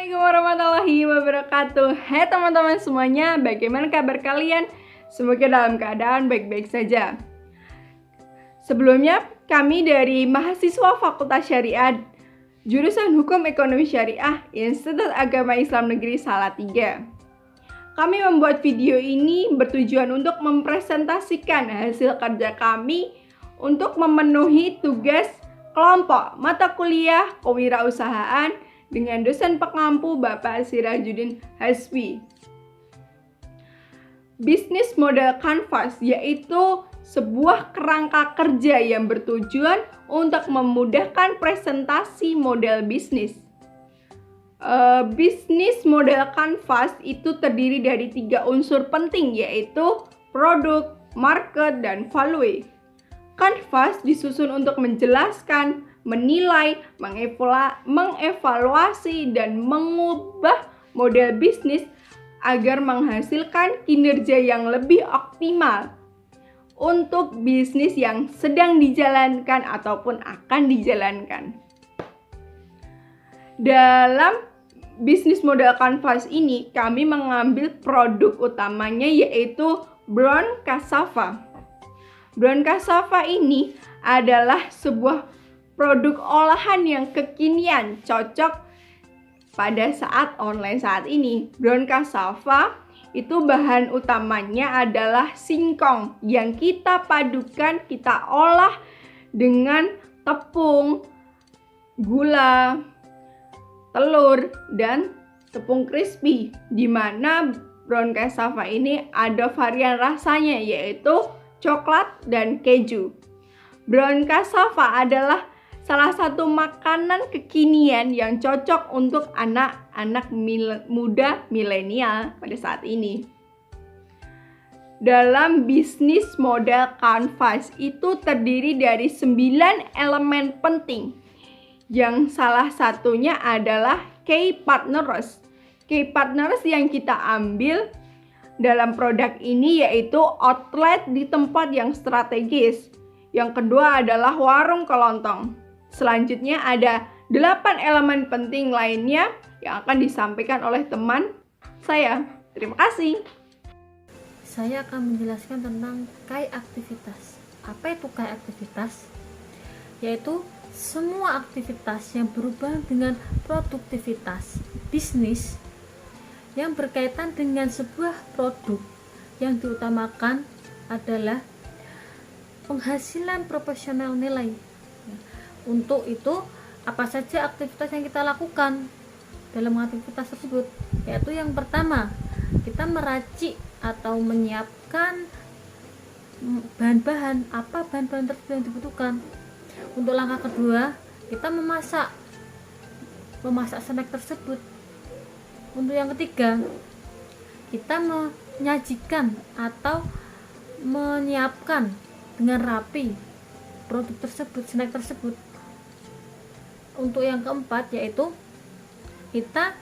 Assalamualaikum warahmatullahi wabarakatuh. Hai teman-teman semuanya, bagaimana kabar kalian? Semoga dalam keadaan baik-baik saja. Sebelumnya, kami dari mahasiswa Fakultas Syariah Jurusan Hukum Ekonomi Syariah Institut Agama Islam Negeri Salatiga. Kami membuat video ini bertujuan untuk mempresentasikan hasil kerja kami untuk memenuhi tugas kelompok mata kuliah kewirausahaan dengan dosen pengampu Bapak Sirajuddin Hasbi. Bisnis model Canvas yaitu sebuah kerangka kerja yang bertujuan untuk memudahkan presentasi model bisnis. Bisnis model Canvas itu terdiri dari 3 unsur penting yaitu produk, market, dan value. Canvas disusun untuk menjelaskan, menilai, mengevaluasi, dan mengubah model bisnis agar menghasilkan kinerja yang lebih optimal untuk bisnis yang sedang dijalankan ataupun akan dijalankan. Dalam bisnis model Canvas ini, kami mengambil produk utamanya yaitu brown cassava. Brown cassava ini adalah sebuah produk olahan yang kekinian, cocok pada saat online saat ini. Brown cassava itu bahan utamanya adalah singkong yang kita padukan, kita olah dengan tepung, gula, telur, dan tepung crispy. Di mana brown cassava ini ada varian rasanya yaitu coklat dan keju. Brown cassava adalah salah satu makanan kekinian yang cocok untuk anak-anak muda milenial pada saat ini. Dalam bisnis model Canvas itu terdiri dari 9 elemen penting, yang salah satunya adalah key partners. Key partners yang kita ambil dalam produk ini yaitu outlet di tempat yang strategis. Yang kedua adalah warung kelontong. Selanjutnya ada 8 elemen penting lainnya yang akan disampaikan oleh teman saya. Terima kasih. Saya akan menjelaskan tentang KAI aktivitas. Apa itu KAI aktivitas? Yaitu semua aktivitas yang berhubungan dengan produktivitas bisnis yang berkaitan dengan sebuah produk yang diutamakan adalah penghasilan proporsional nilai. Untuk itu, apa saja aktivitas yang kita lakukan dalam aktivitas tersebut? Yaitu yang pertama, kita meracik atau menyiapkan bahan-bahan, apa bahan-bahan tersebut yang dibutuhkan. Untuk langkah kedua, kita memasak snack tersebut. Untuk yang ketiga, kita menyajikan atau menyiapkan dengan rapi produk tersebut, snack tersebut. Untuk yang keempat yaitu kita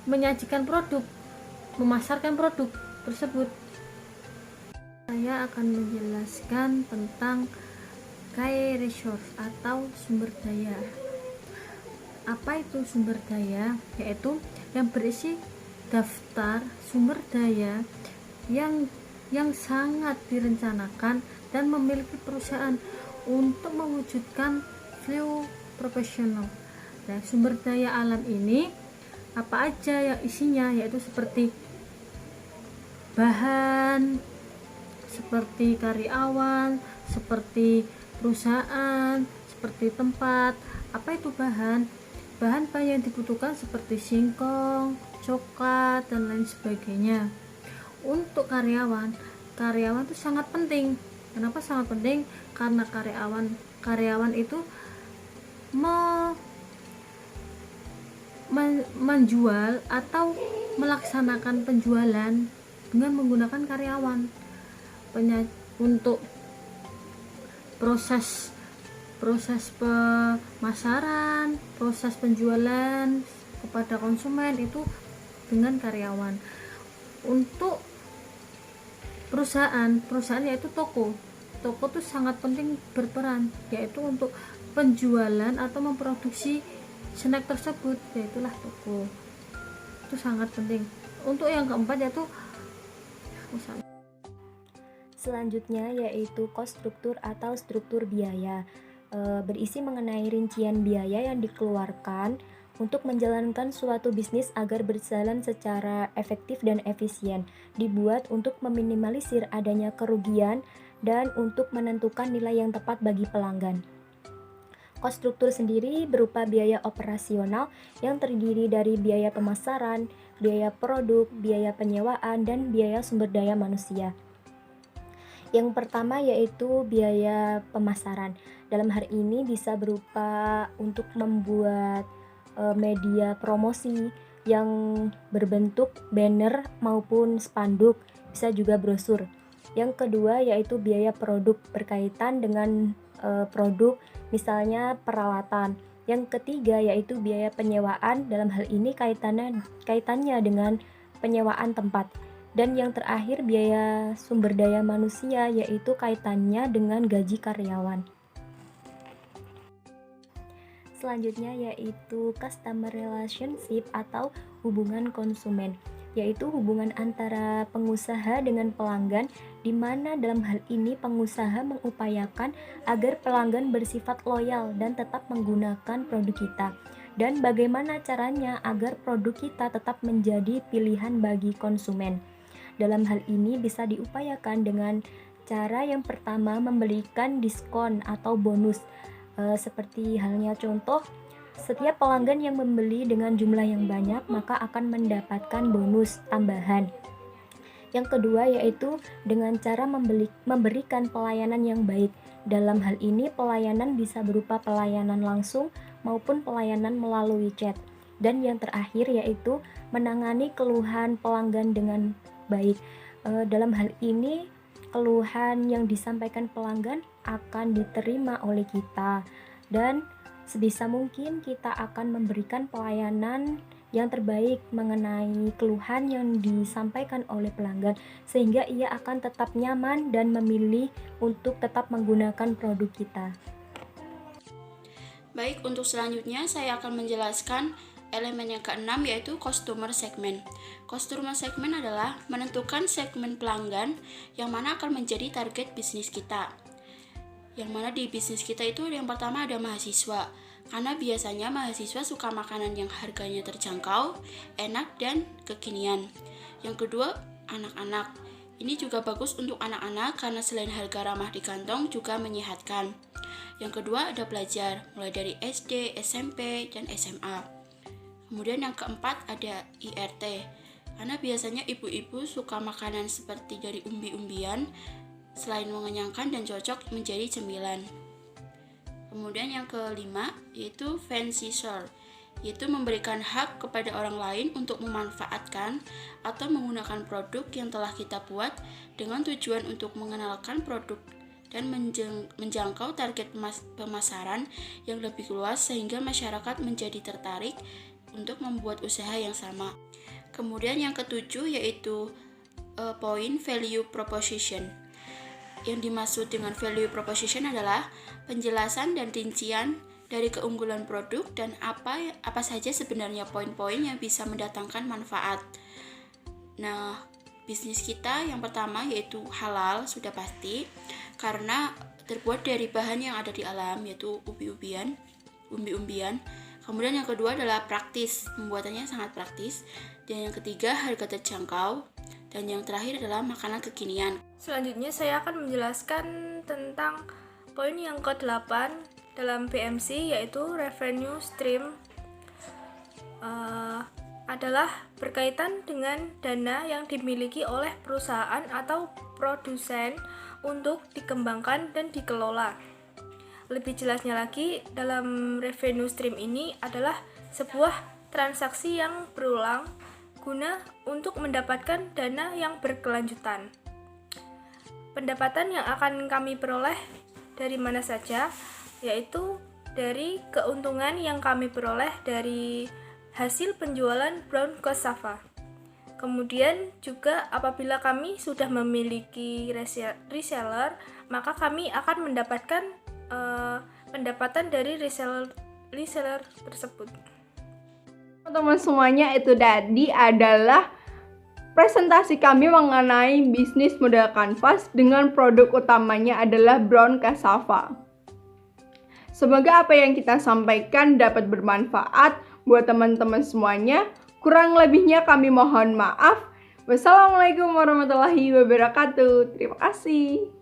menyajikan produk, memasarkan produk tersebut. Saya akan menjelaskan tentang KAI resource atau sumber daya. Apa itu sumber daya? Yaitu yang berisi daftar sumber daya yang sangat direncanakan dan memiliki perusahaan untuk mewujudkan flow profesional. Nah, sumber daya alam ini apa aja yang isinya, yaitu seperti bahan, seperti karyawan, seperti perusahaan, seperti tempat. Apa itu bahan? Bahan-bahan yang dibutuhkan seperti singkong, coklat, dan lain sebagainya. Untuk karyawan itu sangat penting. Kenapa sangat penting? Karena karyawan itu menjual atau melaksanakan penjualan dengan menggunakan karyawan. Untuk proses pemasaran, proses penjualan kepada konsumen itu dengan karyawan. Untuk perusahaan yaitu toko itu sangat penting berperan, yaitu untuk penjualan atau memproduksi snack tersebut, yaitulah toko. Itu sangat penting. Untuk yang keempat yaitu usaha. Selanjutnya yaitu cost struktur atau struktur biaya, berisi mengenai rincian biaya yang dikeluarkan untuk menjalankan suatu bisnis agar berjalan secara efektif dan efisien, dibuat untuk meminimalisir adanya kerugian dan untuk menentukan nilai yang tepat bagi pelanggan. Cost struktur sendiri berupa biaya operasional yang terdiri dari biaya pemasaran, biaya produk, biaya penyewaan, dan biaya sumber daya manusia. Yang pertama yaitu biaya pemasaran. Dalam hal ini bisa berupa untuk membuat media promosi yang berbentuk banner maupun spanduk, bisa juga brosur. Yang kedua yaitu biaya produk berkaitan dengan produk, misalnya peralatan. Yang ketiga yaitu biaya penyewaan, dalam hal ini kaitannya dengan penyewaan tempat. Dan yang terakhir biaya sumber daya manusia, yaitu kaitannya dengan gaji karyawan. Selanjutnya yaitu customer relationship atau hubungan konsumen, yaitu hubungan antara pengusaha dengan pelanggan, di mana dalam hal ini pengusaha mengupayakan agar pelanggan bersifat loyal dan tetap menggunakan produk kita. Dan bagaimana caranya agar produk kita tetap menjadi pilihan bagi konsumen. Dalam hal ini bisa diupayakan dengan cara yang pertama memberikan diskon atau bonus. Seperti halnya contoh, setiap pelanggan yang membeli dengan jumlah yang banyak maka akan mendapatkan bonus tambahan. Yang kedua yaitu dengan cara memberikan pelayanan yang baik. Dalam hal ini pelayanan bisa berupa pelayanan langsung maupun pelayanan melalui chat. Dan yang terakhir yaitu menangani keluhan pelanggan dengan baik. Dalam hal ini keluhan yang disampaikan pelanggan akan diterima oleh kita, dan sebisa mungkin kita akan memberikan pelayanan yang terbaik mengenai keluhan yang disampaikan oleh pelanggan, sehingga ia akan tetap nyaman dan memilih untuk tetap menggunakan produk kita. Baik, untuk selanjutnya saya akan menjelaskan elemen yang keenam yaitu customer segment. Customer segment adalah menentukan segmen pelanggan yang mana akan menjadi target bisnis kita. Yang mana di bisnis kita itu yang pertama ada mahasiswa, karena biasanya mahasiswa suka makanan yang harganya terjangkau, enak, dan kekinian. Yang kedua, anak-anak. Ini juga bagus untuk anak-anak karena selain harga ramah di kantong juga menyehatkan. Yang kedua ada pelajar, mulai dari SD, SMP, dan SMA. Kemudian yang keempat ada IRT, karena biasanya ibu-ibu suka makanan seperti dari umbi-umbian, selain mengenyangkan dan cocok menjadi cemilan. Kemudian yang kelima yaitu fancy share, yaitu memberikan hak kepada orang lain untuk memanfaatkan atau menggunakan produk yang telah kita buat dengan tujuan untuk mengenalkan produk dan menjangkau target pemasaran yang lebih luas sehingga masyarakat menjadi tertarik untuk membuat usaha yang sama. Kemudian yang ketujuh yaitu poin value proposition. Yang dimaksud dengan value proposition adalah penjelasan dan rincian dari keunggulan produk dan apa saja sebenarnya poin-poin yang bisa mendatangkan manfaat. Nah, bisnis kita yang pertama yaitu halal, sudah pasti karena terbuat dari bahan yang ada di alam, yaitu umbi-umbian. Kemudian yang kedua adalah praktis, pembuatannya sangat praktis. Dan yang ketiga harga terjangkau. Dan yang terakhir adalah makanan kekinian. Selanjutnya saya akan menjelaskan tentang poin yang ke-8 dalam PMC, yaitu revenue stream. Adalah berkaitan dengan dana yang dimiliki oleh perusahaan atau produsen untuk dikembangkan dan dikelola. Lebih jelasnya lagi, dalam revenue stream ini adalah sebuah transaksi yang berulang guna untuk mendapatkan dana yang berkelanjutan. Pendapatan yang akan kami peroleh dari mana saja, yaitu dari keuntungan yang kami peroleh dari hasil penjualan brown cassava. Kemudian juga apabila kami sudah memiliki reseller, maka kami akan mendapatkan pendapatan dari reseller tersebut. Teman-teman semuanya, itu tadi adalah presentasi kami mengenai bisnis model kanvas dengan produk utamanya adalah brown cassava. Semoga apa yang kita sampaikan dapat bermanfaat buat teman-teman semuanya. Kurang lebihnya kami mohon maaf. Wassalamualaikum warahmatullahi wabarakatuh. Terima kasih.